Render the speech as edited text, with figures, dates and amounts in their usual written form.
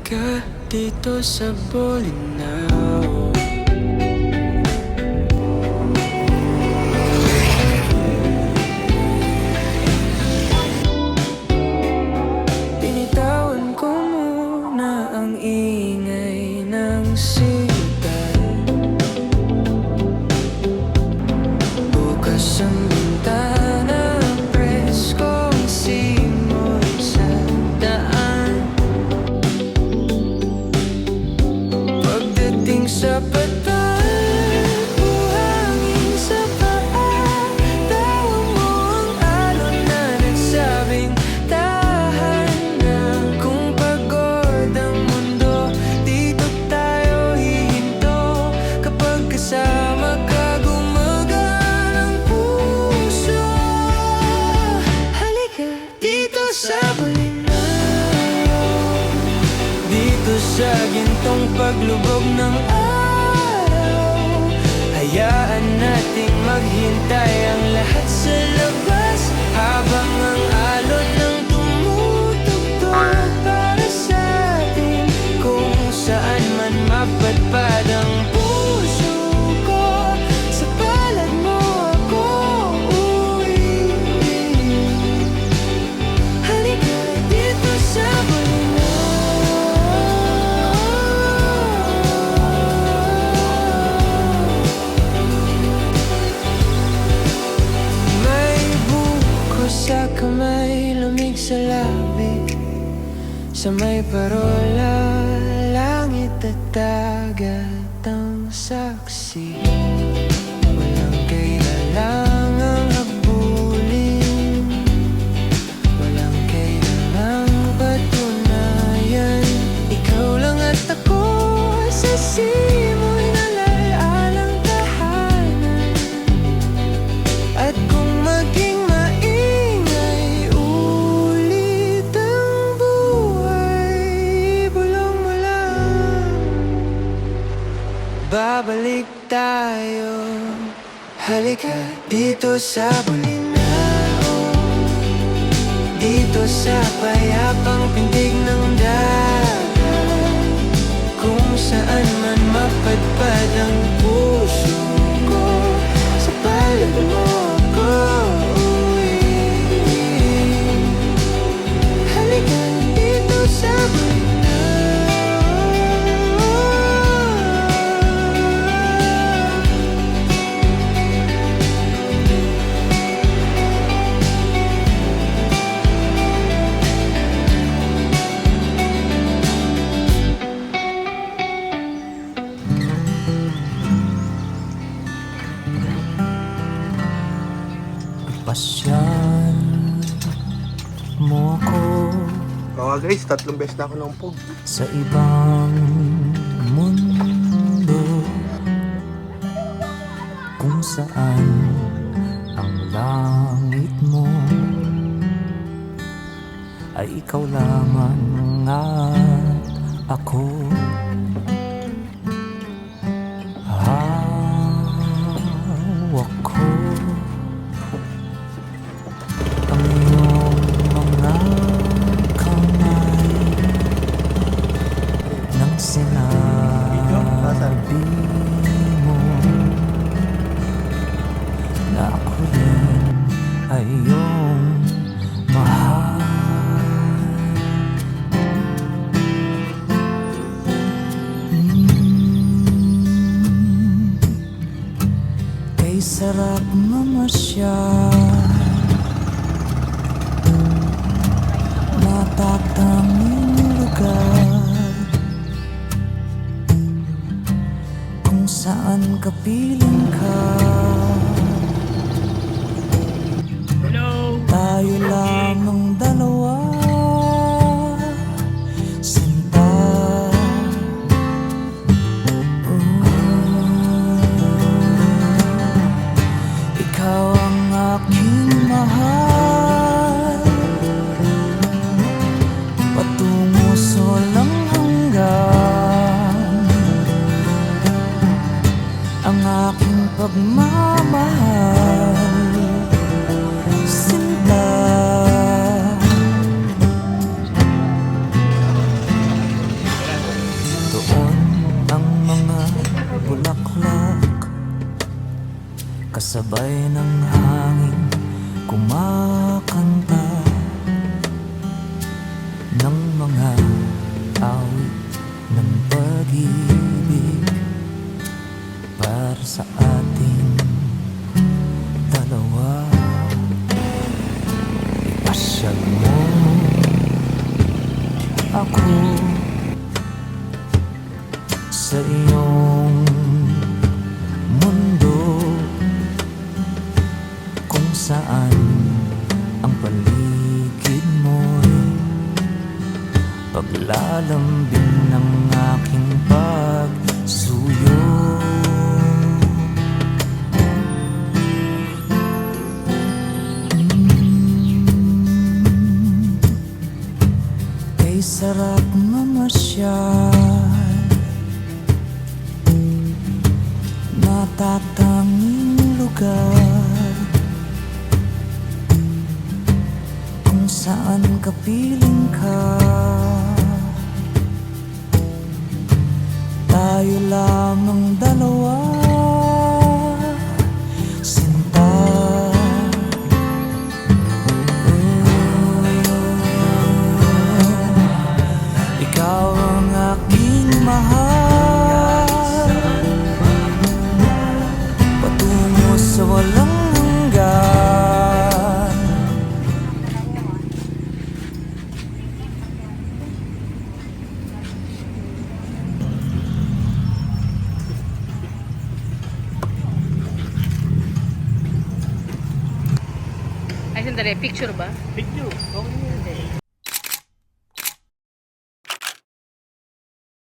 Halika dito sa Bolinao. Binitawan ko muna ang ingay ng siyudad. Bukas ang bintana, preskong simoy sa daan. Pagdating sa patan, buhangin sa paa, tawa mo ang alon na nagsabing tahan na. Kung pagod ang mundo, dito tayo hihinto. Kapag kasama ka, gumagaan ang puso. Halika dito sa Bolinao, dito sa gintong paglubog ng araw. Hayaan nating maghintay ang lahat sa labas, habang ang alon ng tumutugtog para sa atin. Kung saan man mapadpad ang puso ko, sa palad mo ako uuwiin. Halika dito sa sa kamay, lamig sa labi, sa may parola, langit at dagat ang saksi. Walang kailangang habulin, walang kailangang patunayan. Ikaw lang at ako sa simoy na lalalang tahanan. At kung maging babalik tayo. Halika dito sa Bolinao, dito sa payapang pintig ng dagat. Kung saan man mapadpad ang puso ko, sa palad mo ako uuwiin. Halika dito sa Bolinao. Pasyan mo ako. Oo nga guys, 3 beses na ako naumpog. Sa ibang mundo, kung saan ang langit mo ay ikaw lamang at ako. Hawak ko ang iyong mga kamay nang sinabi mo na ako rin ay iyong mahal. Kay sarap mamasyal, matatanging lugar kung saan kapiling ka. Tayo lamang dalawa, sinta. Ikaw ang aking mahal, patungo sa walang hanggan. Ang aking pagmamahal, sinta. Sabay ng hangin kumakanta ng mga awit ng pag-ibig para sa ating dalawa. Ipasyal mo ako sa iyong mundo kung saan ang paligid mo'y paglalambing ng aking pagsuyo. Kay sarap mamasyal, natatanging lugar kung saan kapiling ka. Tayo lamang dalawa, sinta. Ikaw ang aking mahal, patungo sa walang hanggan. Ay, sandali. Picture ba? Picture. Okay.